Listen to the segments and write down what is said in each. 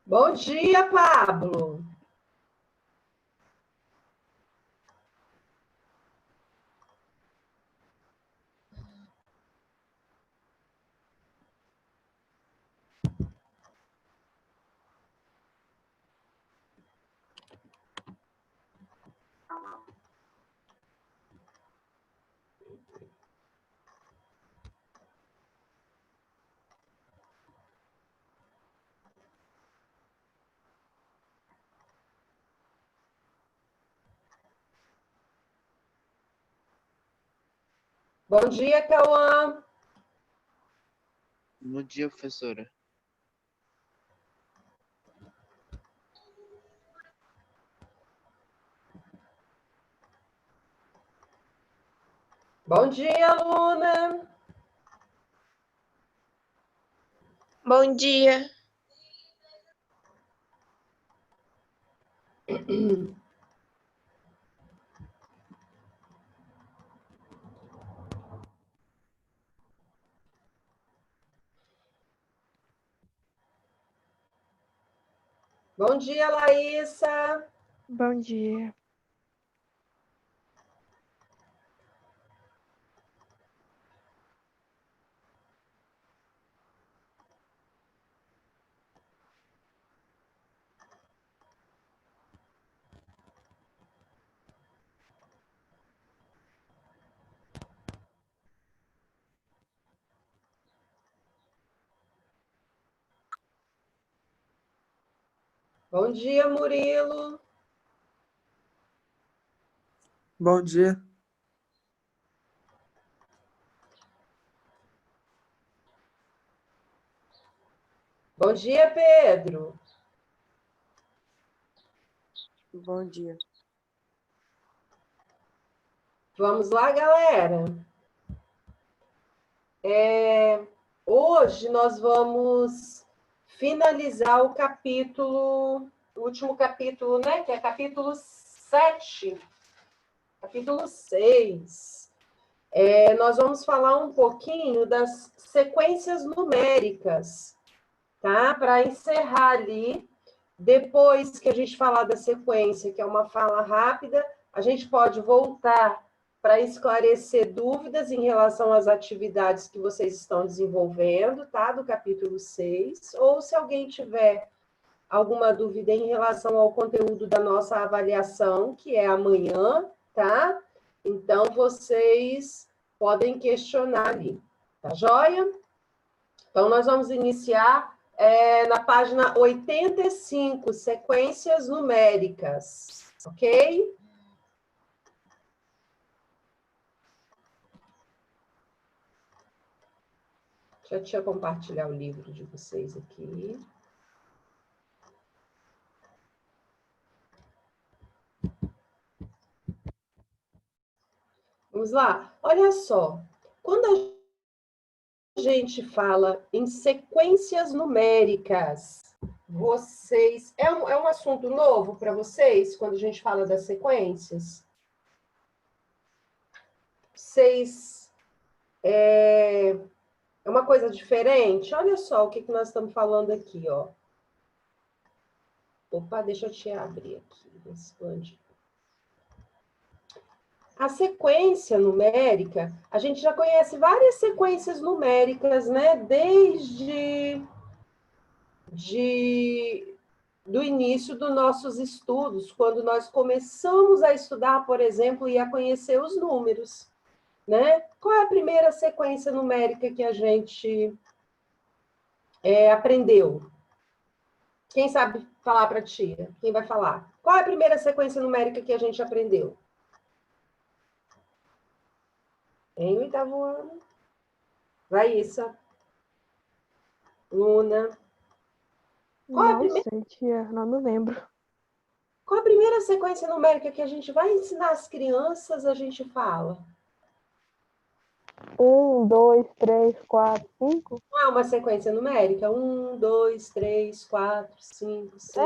Bom dia, Pablo. Bom dia, Cauã. Bom dia, professora. Bom dia, Luna. Bom dia. Bom dia, Laísa. Bom dia. Bom dia, Murilo. Bom dia. Bom dia, Pedro. Bom dia. Vamos lá, galera. Hoje nós vamos finalizar o último capítulo, né? Que é capítulo 7, capítulo 6. Nós vamos falar um pouquinho das sequências numéricas, tá? Para encerrar ali. Depois que a gente falar da sequência, que é uma fala rápida, a gente pode voltar para esclarecer dúvidas em relação às atividades que vocês estão desenvolvendo, tá? Do capítulo 6. Ou se alguém tiver alguma dúvida em relação ao conteúdo da nossa avaliação, que é amanhã, tá? Então, vocês podem questionar ali, tá joia? Então, nós vamos iniciar na página 85, sequências numéricas, ok? Deixa eu compartilhar o livro de vocês aqui. Vamos lá. Olha só. Quando a gente fala em sequências numéricas, vocês... É um assunto novo para vocês, quando a gente fala das sequências? Vocês... É uma coisa diferente? Olha só o que nós estamos falando aqui, ó. Opa, deixa eu te abrir aqui. Expande. A sequência numérica, a gente já conhece várias sequências numéricas, né? Desde do início dos nossos estudos, quando nós começamos a estudar, por exemplo, e a conhecer os números, né? Qual é a primeira sequência numérica que a gente aprendeu? Quem sabe falar para a tia? Quem vai falar? Qual é a primeira sequência numérica que a gente aprendeu? Em oitavo ano. Raíssa. Luna. Não sei, tia, não me lembro. Qual a primeira sequência numérica que a gente vai ensinar as crianças, a gente fala? 1, 2, 3, 4, 5? Não é uma sequência numérica? 1, 2, 3, 4, 5, 6.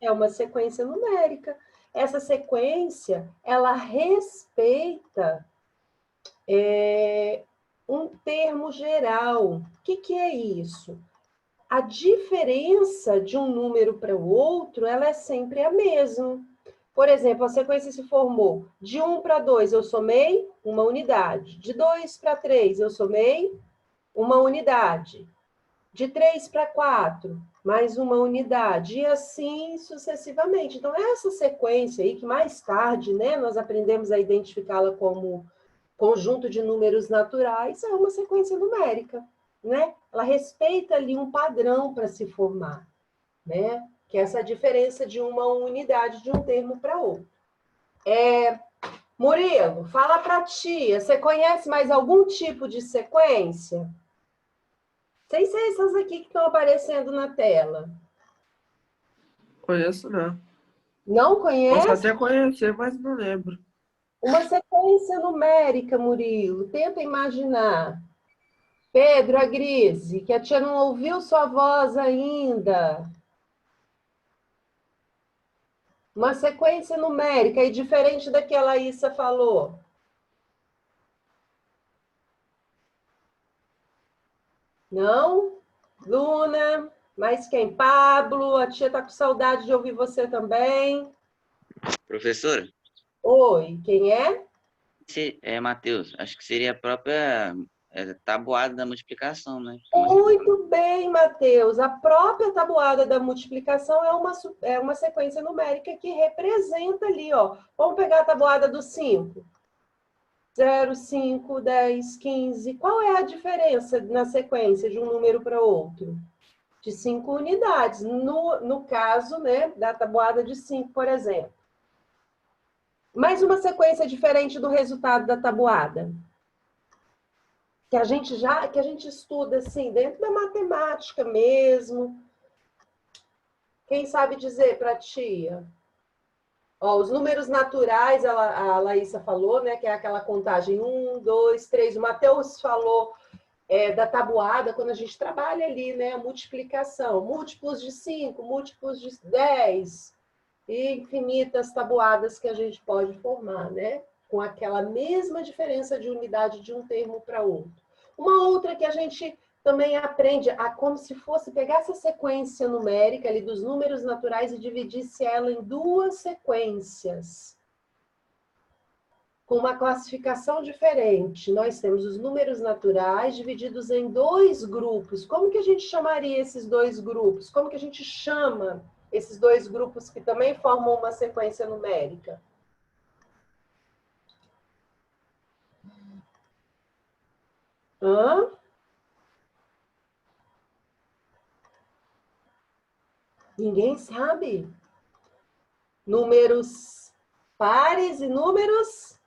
É uma sequência numérica. Essa sequência, ela respeita um termo geral. O que é isso? a diferença de um número para o outro, ela é sempre a mesma. Por exemplo, a sequência se formou de 1 para 2, eu somei uma unidade. De 2 para 3, eu somei uma unidade. De 3 para 4, mais uma unidade. E assim sucessivamente. Então, essa sequência aí, que mais tarde, né, nós aprendemos a identificá-la como conjunto de números naturais, é uma sequência numérica, né? Ela respeita ali um padrão para se formar, né? Que é essa diferença de uma unidade de um termo para outro. Murilo, fala para tia, você conhece mais algum tipo de sequência? Sem ser essas aqui que estão aparecendo na tela. Conheço, não. Não Posso conhece? até conhecer, mas não lembro. Uma sequência numérica, Murilo. Tenta imaginar. Pedro, a Grise, que a tia não ouviu sua voz ainda. Uma sequência numérica, e diferente da que a Laísa falou. Não? Luna? Mais quem? Pablo? A tia está com saudade de ouvir você também. Professora, Oi, quem é? é Matheus. Acho que seria a própria tabuada da multiplicação, né? Muito bem, Matheus. A própria tabuada da multiplicação é uma sequência numérica que representa ali, ó. Vamos pegar a tabuada do 5. 0, 5, 10, 15. Qual é a diferença na sequência de um número para outro? De 5 unidades. No caso, né, da tabuada de 5, por exemplo. Mais uma sequência diferente do resultado da tabuada. Que a gente estuda assim, dentro da matemática mesmo. Quem sabe dizer para a tia? Ó, os números naturais, a Laísa falou, né? Que é aquela contagem 1, 2, 3. O Matheus falou da tabuada, quando a gente trabalha ali, né? A multiplicação. Múltiplos de 5, múltiplos de 10. E infinitas tabuadas que a gente pode formar, né? Com aquela mesma diferença de unidade de um termo para outro. Uma outra que a gente também aprende como se fosse pegar essa sequência numérica ali dos números naturais e dividisse ela em duas sequências. Com uma classificação diferente. Nós temos os números naturais divididos em dois grupos. Como que a gente chamaria esses dois grupos? Como que a gente chama esses dois grupos que também formam uma sequência numérica? Hã? Ninguém sabe? Números pares e números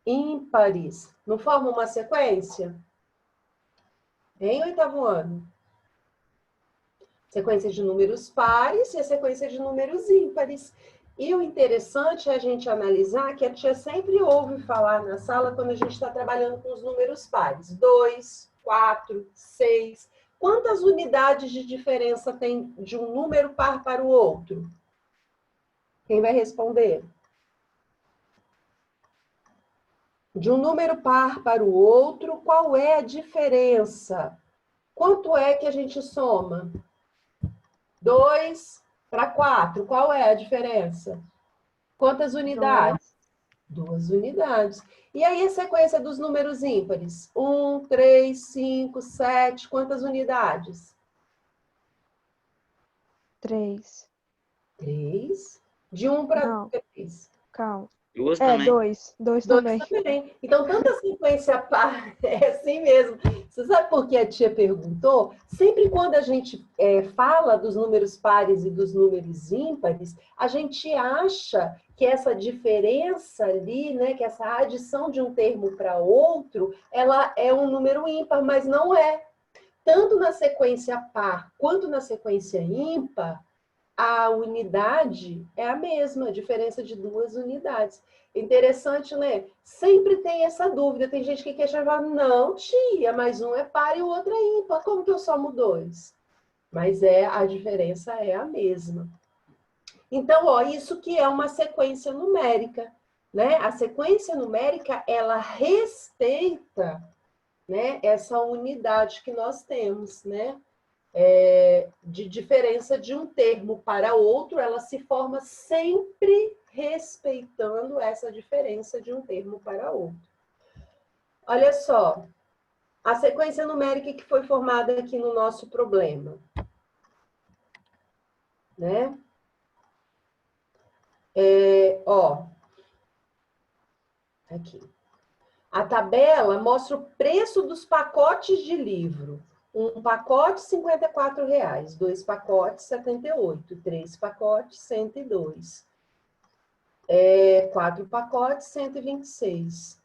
ímpares. Não formam uma sequência? Em oitavo ano. Sequência de números pares e a sequência de números ímpares. E o interessante é a gente analisar que a tia sempre ouve falar na sala quando a gente está trabalhando com os números pares. 2, 4, 6. Quantas unidades de diferença tem de um número par para o outro? Quem vai responder? De um número par para o outro, qual é a diferença? Quanto é que a gente soma? 2 para 4, qual é a diferença? Quantas unidades? 2 unidades. E aí a sequência dos números ímpares? 1, 3, 5, 7, quantas unidades? 3. 3. De 1 para 3. Calma. Duas também. 2. 2 também. Também. Então, tanta sequência par, é assim mesmo. Você sabe por que a tia perguntou? Sempre quando a gente fala dos números pares e dos números ímpares, a gente acha que essa diferença ali, né, que essa adição de um termo para outro, ela é um número ímpar, mas não é. Tanto na sequência par quanto na sequência ímpar, a unidade é a mesma, a diferença de 2 unidades. Interessante, né? Sempre tem essa dúvida. Tem gente que quer chamar, não, tia, mas um é par e o outro é ímpar. Como que eu somo 2? Mas a diferença é a mesma. Então, ó, isso que é uma sequência numérica, né? A sequência numérica, ela respeita, né, essa unidade que nós temos, né? de diferença de um termo para outro, ela se forma sempre respeitando essa diferença de um termo para outro. Olha só, a sequência numérica que foi formada aqui no nosso problema, né? Aqui. A tabela mostra o preço dos pacotes de livro. Um pacote, R$ 54,00. 2 pacotes, R$ 78,00. 3 pacotes, R$ 102,00. 4 pacotes, R$ 126,00.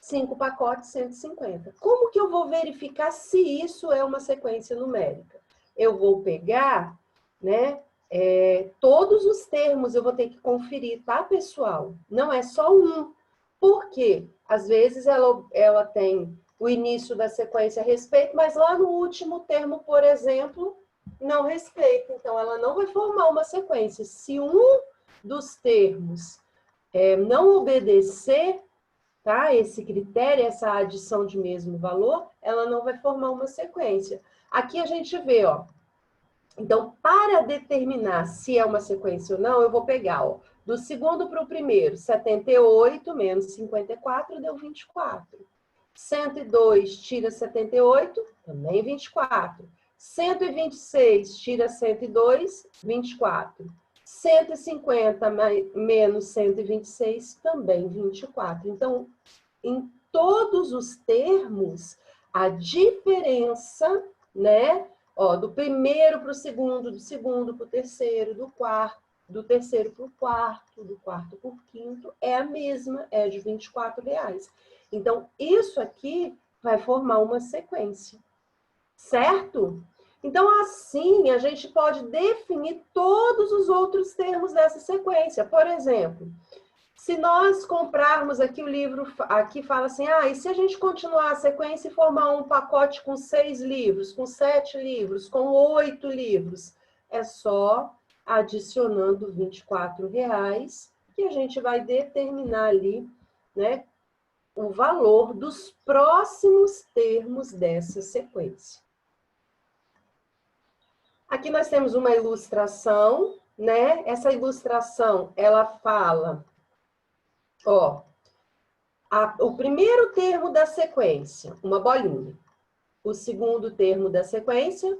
5 pacotes, R$ 150,00. Como que eu vou verificar se isso é uma sequência numérica? Eu vou pegar, né, todos os termos eu vou ter que conferir, tá, pessoal? Não é só um. Por quê? Às vezes ela tem o início da sequência respeito, mas lá no último termo, por exemplo, não respeita. Então, ela não vai formar uma sequência. Se um dos termos não obedecer, tá, esse critério, essa adição de mesmo valor, ela não vai formar uma sequência. Aqui a gente vê, ó. Então, para determinar se é uma sequência ou não, eu vou pegar, ó, do segundo para o primeiro, 78 menos 54 deu 24. 102 tira 78, também 24. 126 tira 102, 24. 150 menos 126, também 24. Então, em todos os termos, a diferença, né? Ó, do primeiro para o segundo, do segundo para o terceiro, do terceiro para o quarto, do quarto para o quinto, é a mesma, é de R$ 24,00. Então, isso aqui vai formar uma sequência, certo? Então, assim, a gente pode definir todos os outros termos dessa sequência. Por exemplo, se nós comprarmos aqui o livro, aqui fala assim, e se a gente continuar a sequência e formar um pacote com 6 livros, com 7 livros, com 8 livros, é só adicionando R$ 24,00 que a gente vai determinar ali, né, o valor dos próximos termos dessa sequência. Aqui nós temos uma ilustração, né? Essa ilustração, ela fala, ó, o primeiro termo da sequência, uma bolinha. O segundo termo da sequência,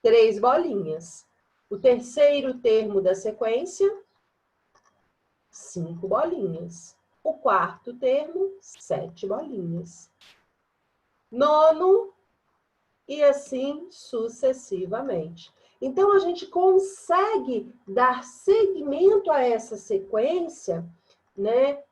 3 bolinhas. O terceiro termo da sequência, 5 bolinhas. O quarto termo, 7 bolinhas. Nono, e assim sucessivamente. Então, a gente consegue dar seguimento a essa sequência, né?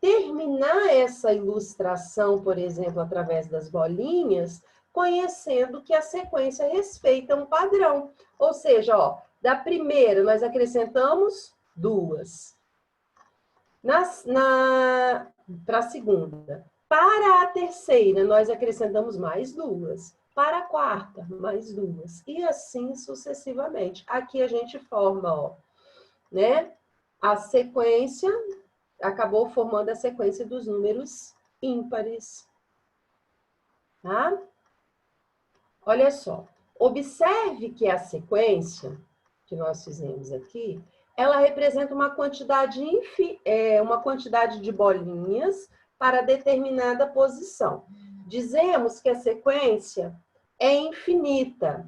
Terminar essa ilustração, por exemplo, através das bolinhas, conhecendo que a sequência respeita um padrão. Ou seja, ó, da primeira nós acrescentamos 2. Para a segunda. Para a terceira, nós acrescentamos mais 2. Para a quarta, mais 2. E assim sucessivamente. Aqui a gente forma, ó, né? A sequência, acabou formando a sequência dos números ímpares. Tá? Olha só. Observe que a sequência que nós fizemos aqui, ela representa uma quantidade de bolinhas para determinada posição. Dizemos que a sequência é infinita,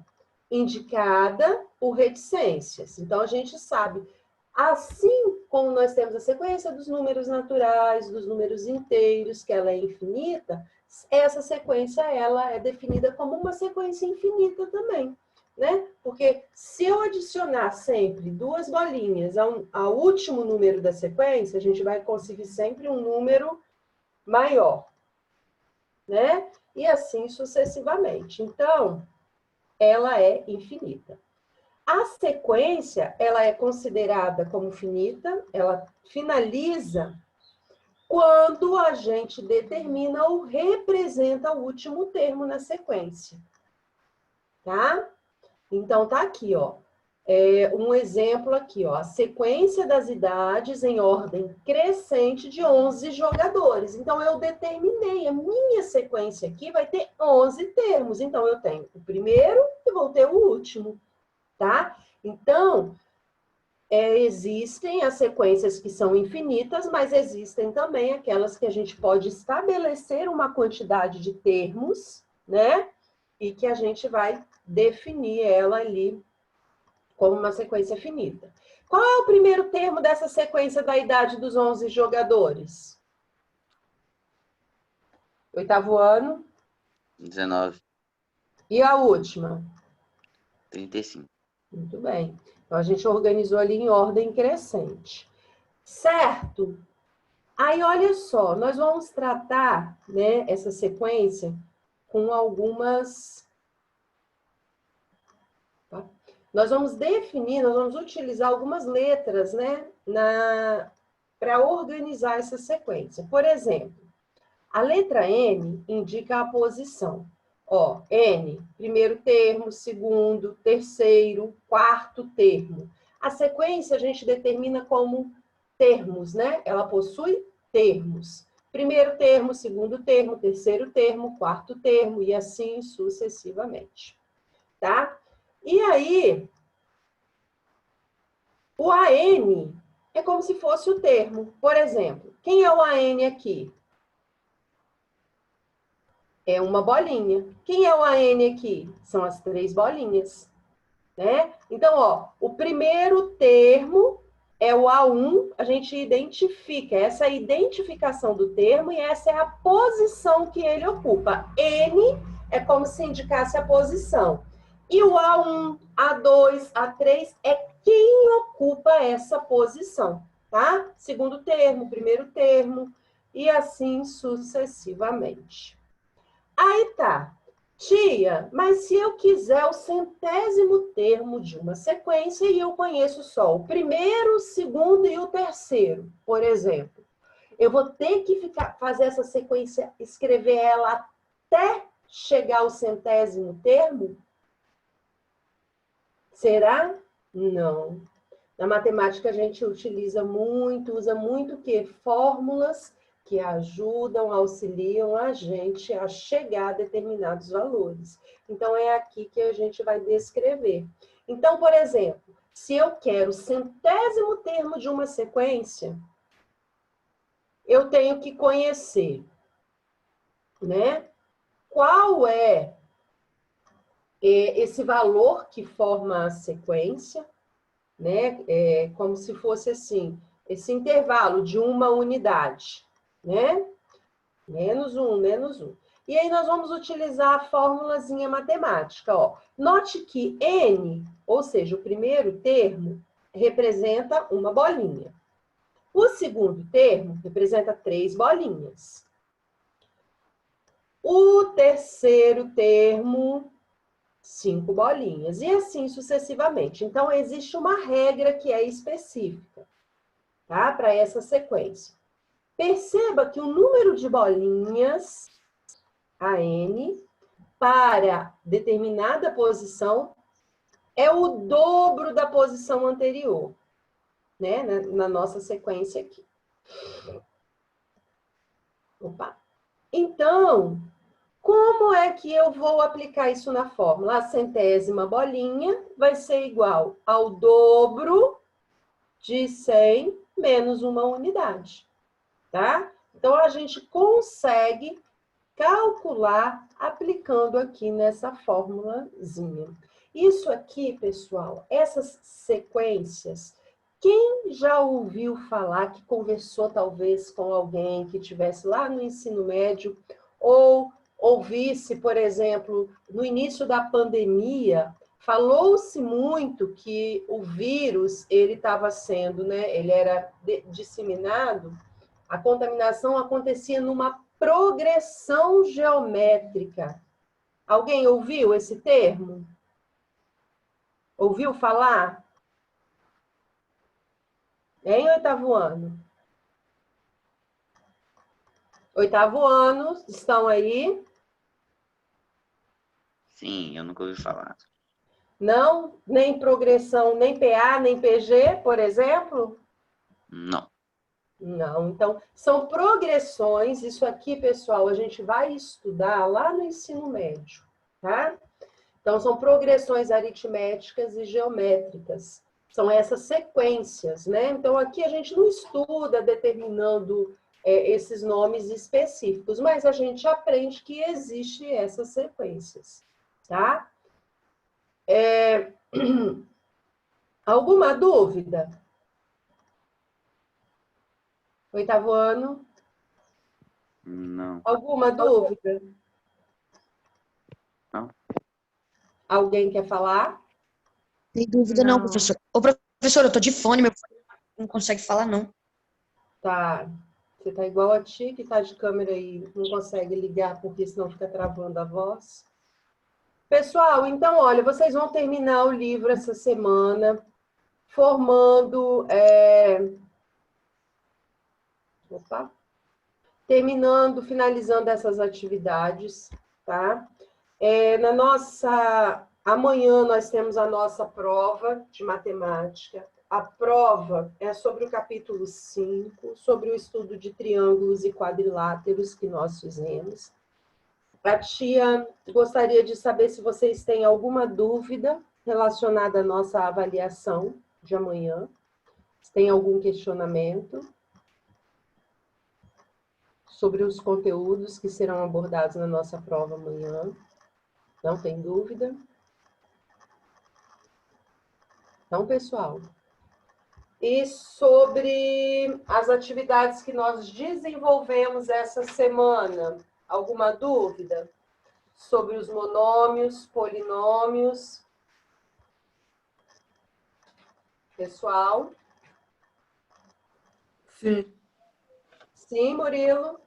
indicada por reticências. Então, a gente sabe, assim como nós temos a sequência dos números naturais, dos números inteiros, que ela é infinita, essa sequência ela é definida como uma sequência infinita também, né? Porque se eu adicionar sempre 2 bolinhas ao último número da sequência, a gente vai conseguir sempre um número maior, né? E assim sucessivamente. Então, ela é infinita. A sequência, ela é considerada como finita, ela finaliza quando a gente determina ou representa o último termo na sequência. Tá? Então, tá aqui, ó. Um exemplo aqui, ó, a sequência das idades em ordem crescente de 11 jogadores. Então, eu determinei, a minha sequência aqui vai ter 11 termos. Então, eu tenho o primeiro e vou ter o último, tá? Então, existem as sequências que são infinitas, mas existem também aquelas que a gente pode estabelecer uma quantidade de termos, né? E que a gente vai definir ela ali como uma sequência finita. Qual é o primeiro termo dessa sequência da idade dos 11 jogadores? Oitavo ano. 19, E a última? 35. Muito bem. Então, a gente organizou ali em ordem crescente. Certo? Aí, olha só, nós vamos tratar, né, essa sequência com algumas... Tá? Nós vamos definir, nós vamos utilizar algumas letras, né, para organizar essa sequência. Por exemplo, a letra N indica a posição. Ó, N, primeiro termo, segundo, terceiro, quarto termo. A sequência a gente determina como termos, né? Ela possui termos. Primeiro termo, segundo termo, terceiro termo, quarto termo e assim sucessivamente. Tá? E aí, o AN é como se fosse o termo. Por exemplo, quem é o AN aqui? É uma bolinha. Quem é o AN aqui? São as 3 bolinhas, né? Então, ó, o primeiro termo é o A1, a gente identifica, essa é a identificação do termo e essa é a posição que ele ocupa. N é como se indicasse a posição. E o A1, A2, A3 é quem ocupa essa posição, tá? Segundo termo, primeiro termo e assim sucessivamente. Aí tá. Tia, mas se eu quiser o centésimo termo de uma sequência e eu conheço só o primeiro, o segundo e o terceiro, por exemplo, eu vou ter que fazer essa sequência, escrever ela até chegar ao centésimo termo? Será? Não. Na matemática a gente usa muito o quê? Fórmulas que ajudam, auxiliam a gente a chegar a determinados valores. Então, é aqui que a gente vai descrever. Então, por exemplo, se eu quero o centésimo termo de uma sequência, eu tenho que conhecer, né? Qual é esse valor que forma a sequência, né? Como se fosse assim, esse intervalo de uma unidade, né? Menos um, menos um. E aí nós vamos utilizar a formulazinha matemática, ó. Note que N, ou seja, o primeiro termo, representa uma bolinha. O segundo termo representa 3 bolinhas. O terceiro termo, 5 bolinhas. E assim sucessivamente. Então, existe uma regra que é específica, tá? Para essa sequência. Perceba que o número de bolinhas, AN, para determinada posição, é o dobro da posição anterior, né? Na nossa sequência aqui. Opa! Então, como é que eu vou aplicar isso na fórmula? A centésima bolinha vai ser igual ao dobro de 100 menos uma unidade, tá? Então, a gente consegue calcular aplicando aqui nessa fórmulazinha. Isso aqui, pessoal, essas sequências, quem já ouviu falar, que conversou talvez com alguém que estivesse lá no ensino médio, ou ouvisse, por exemplo, no início da pandemia, falou-se muito que o vírus, ele estava sendo, né, ele era disseminado, a contaminação acontecia numa progressão geométrica. Alguém ouviu esse termo? Ouviu falar? Em oitavo ano? Oitavo ano, estão aí? Sim, eu nunca ouvi falar. Não? Nem progressão, nem PA, nem PG, por exemplo? Não. Não. Então, são progressões. Isso aqui, pessoal, a gente vai estudar lá no ensino médio, tá? Então, são progressões aritméticas e geométricas. São essas sequências, né? Então, aqui a gente não estuda determinando esses nomes específicos, mas a gente aprende que existem essas sequências, tá? Alguma dúvida? Oitavo ano? Não. Alguma dúvida? Não. Alguém quer falar? Tem dúvida não, Não. professor. Ô, professor, eu tô de fone, meu fone não consegue falar, não. Tá. Você tá igual a ti, que tá de câmera aí, não consegue ligar, porque senão fica travando a voz. Pessoal, então, olha, vocês vão terminar o livro essa semana, formando... Opa! Terminando, finalizando essas atividades, tá? Amanhã nós temos a nossa prova de matemática. A prova é sobre o capítulo 5, sobre o estudo de triângulos e quadriláteros que nós fizemos. A tia gostaria de saber se vocês têm alguma dúvida relacionada à nossa avaliação de amanhã. Se tem algum questionamento sobre os conteúdos que serão abordados na nossa prova amanhã. Não tem dúvida? Então, pessoal, e sobre as atividades que nós desenvolvemos essa semana, alguma dúvida? Sobre os monômios, polinômios? Pessoal? Sim, Sim, Murilo?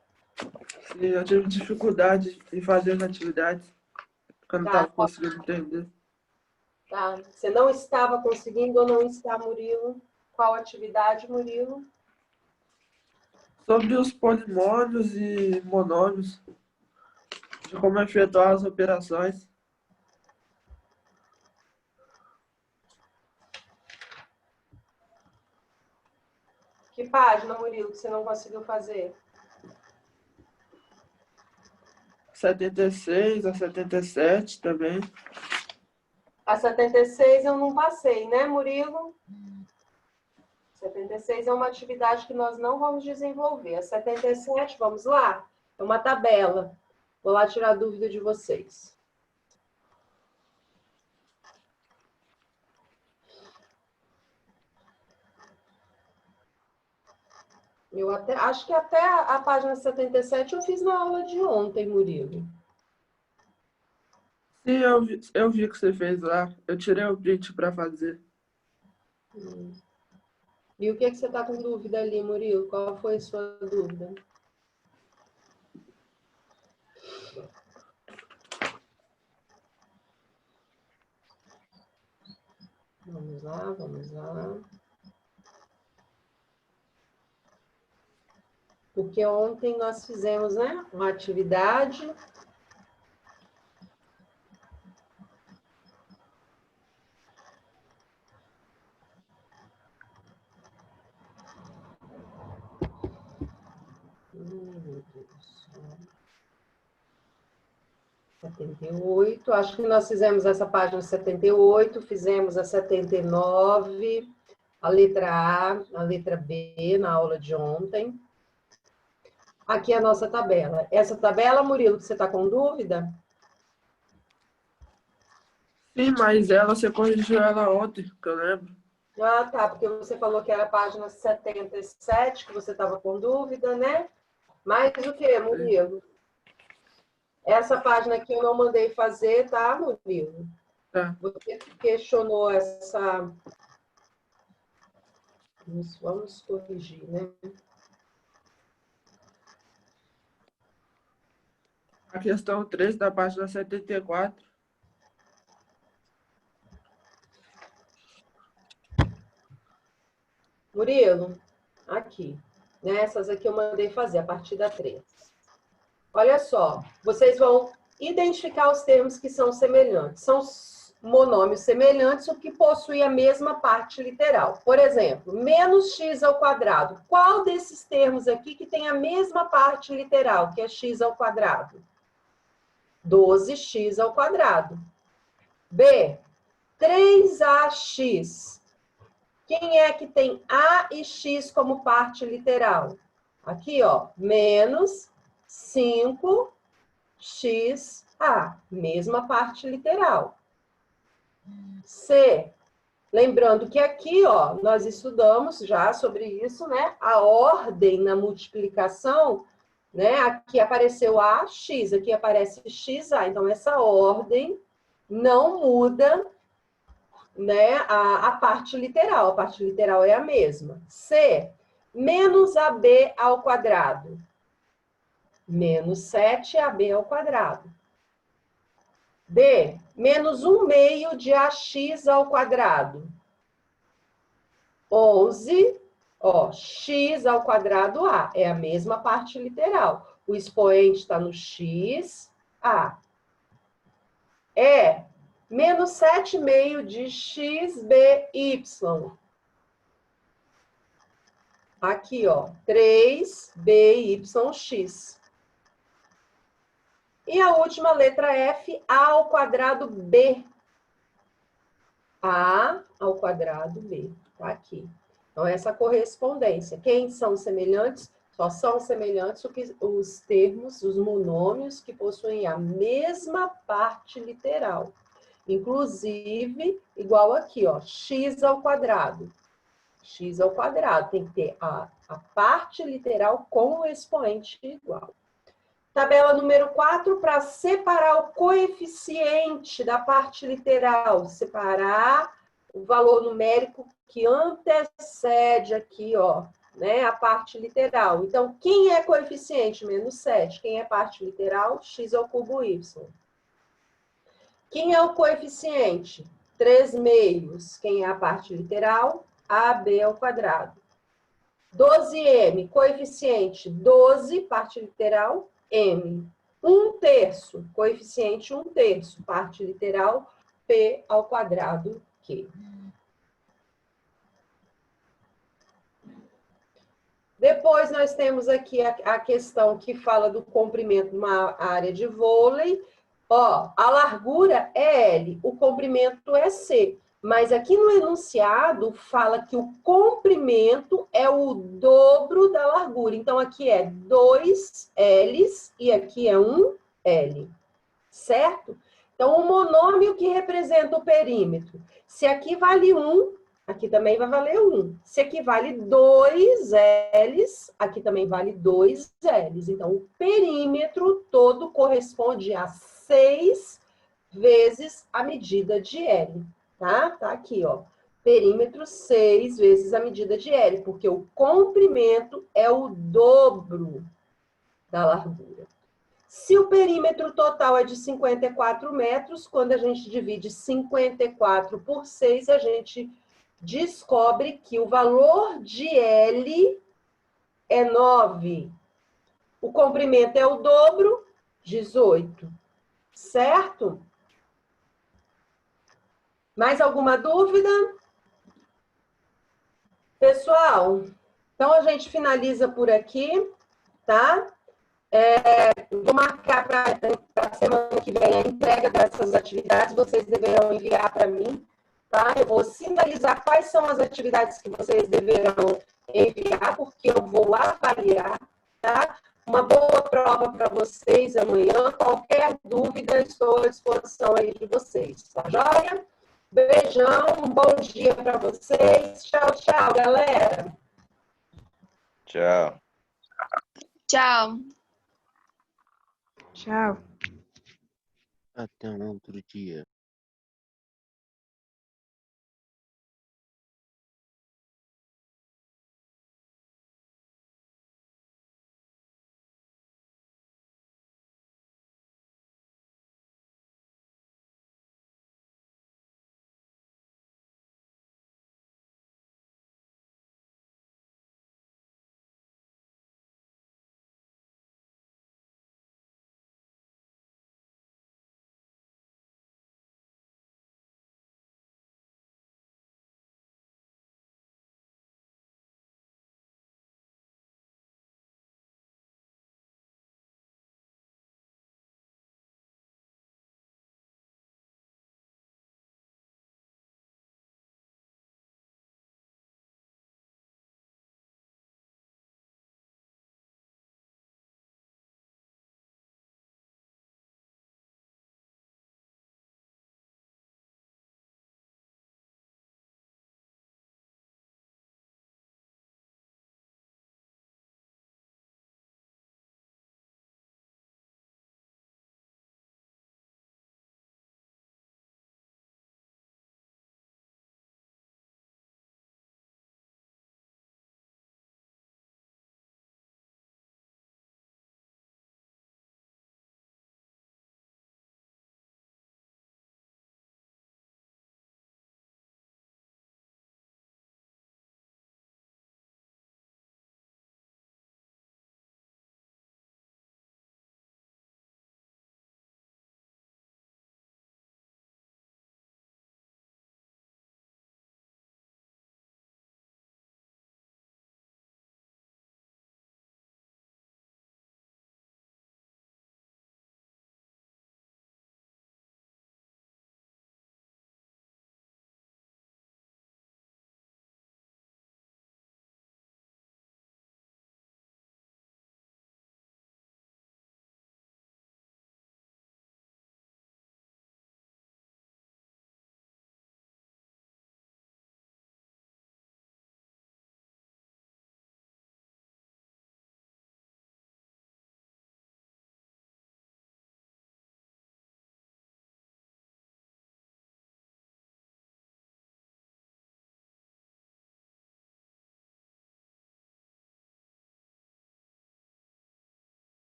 sim, eu tive dificuldade em fazer as atividades, porque eu não Tá. estava conseguindo entender. Tá. Você não estava conseguindo ou não está, Murilo? Qual atividade, Murilo? Sobre os polinômios e monômios, de como efetuar as operações. Que página, Murilo, que você não conseguiu fazer? 76 a 77 também. A 76 eu não passei, né, Murilo? 76 é uma atividade que nós não vamos desenvolver. A 77, vamos lá? É uma tabela. Vou lá tirar a dúvida de vocês. Eu acho que até a página 77 eu fiz na aula de ontem, Murilo. Sim, eu vi que você fez lá. Eu tirei o print para fazer. E o que você está com dúvida ali, Murilo? Qual foi a sua dúvida? Vamos lá, vamos lá. Porque ontem nós fizemos, né, uma atividade. Meu Deus. 78. Acho que nós fizemos essa página 78, fizemos a 79, a letra A, a letra B na aula de ontem. Aqui é a nossa tabela. Essa tabela, Murilo, que você está com dúvida? Sim, mas você corrigiu ela ontem, que eu lembro. Ah, tá, porque você falou que era a página 77, que você estava com dúvida, né? Mas o que, Murilo? Essa página aqui eu não mandei fazer, tá, Murilo? Tá. Você questionou essa... Vamos corrigir, né? A questão 3 da página 74. Murilo, aqui. Nessas aqui eu mandei fazer, a partir da 3. Olha só, vocês vão identificar os termos que são semelhantes. monômios semelhantes, o que possui a mesma parte literal. Por exemplo, menos x ao quadrado. Qual desses termos aqui que tem a mesma parte literal, que é x ao quadrado? 12x ao quadrado. B, 3ax. Quem é que tem a e x como parte literal? Aqui, ó, menos 5xa, mesma parte literal. C, lembrando que aqui, ó, nós estudamos já sobre isso, né? A ordem na multiplicação, né? Aqui apareceu ax, aqui aparece xa. Então, essa ordem não muda, né, a parte literal. A parte literal é a mesma. C, menos AB ao quadrado. Menos 7AB ao quadrado. D, menos 1/2 de AX ao quadrado. 11, ó, x ao quadrado A. É a mesma parte literal. O expoente está no x, A. É menos 7/2 de xby. Aqui, ó, 3byx. E a última letra F, A ao quadrado B. A ao quadrado B. Tá aqui. Então, essa correspondência. Quem são semelhantes? Só são semelhantes os termos, os monômios que possuem a mesma parte literal. Inclusive, igual aqui, ó, x ao quadrado. X ao quadrado. Tem que ter a parte literal com o expoente igual. Tabela número 4, para separar o coeficiente da parte literal. Separar o valor numérico que antecede aqui, ó, né, a parte literal. Então, quem é coeficiente? Menos 7. Quem é parte literal? X ao cubo y. Quem é o coeficiente? 3/2. Quem é a parte literal? AB ao quadrado. 12m, coeficiente 12, parte literal, m. 1/3, coeficiente 1/3, parte literal, p ao quadrado, q. Depois nós temos aqui a questão que fala do comprimento de uma área de vôlei. Ó, a largura é L, o comprimento é C. Mas aqui no enunciado fala que o comprimento é o dobro da largura. Então, aqui é 2 L's e aqui é 1 L. Certo? Então, o monômio que representa o perímetro. Se aqui vale 1, aqui também vai valer 1. Se aqui vale 2 L's, aqui também vale 2 L's. Então, o perímetro todo corresponde a 6 vezes a medida de L. Tá? Tá aqui, ó. Perímetro 6 vezes a medida de L, porque o comprimento é o dobro da largura. Se o perímetro total é de 54 metros, quando a gente divide 54 por 6, a gente descobre que o valor de L é 9. O comprimento é o dobro, 18. Certo? Mais alguma dúvida? Pessoal, então a gente finaliza por aqui, tá? Vou marcar para a semana que vem a entrega dessas atividades, vocês deverão enviar para mim, tá? Eu vou sinalizar quais são as atividades que vocês deverão enviar, porque eu vou avaliar, tá? Uma boa prova para vocês amanhã. Qualquer dúvida, estou à disposição aí de vocês, tá joia? Beijão, um bom dia para vocês. Tchau, tchau, galera. Tchau. Tchau. Tchau. Até um outro dia.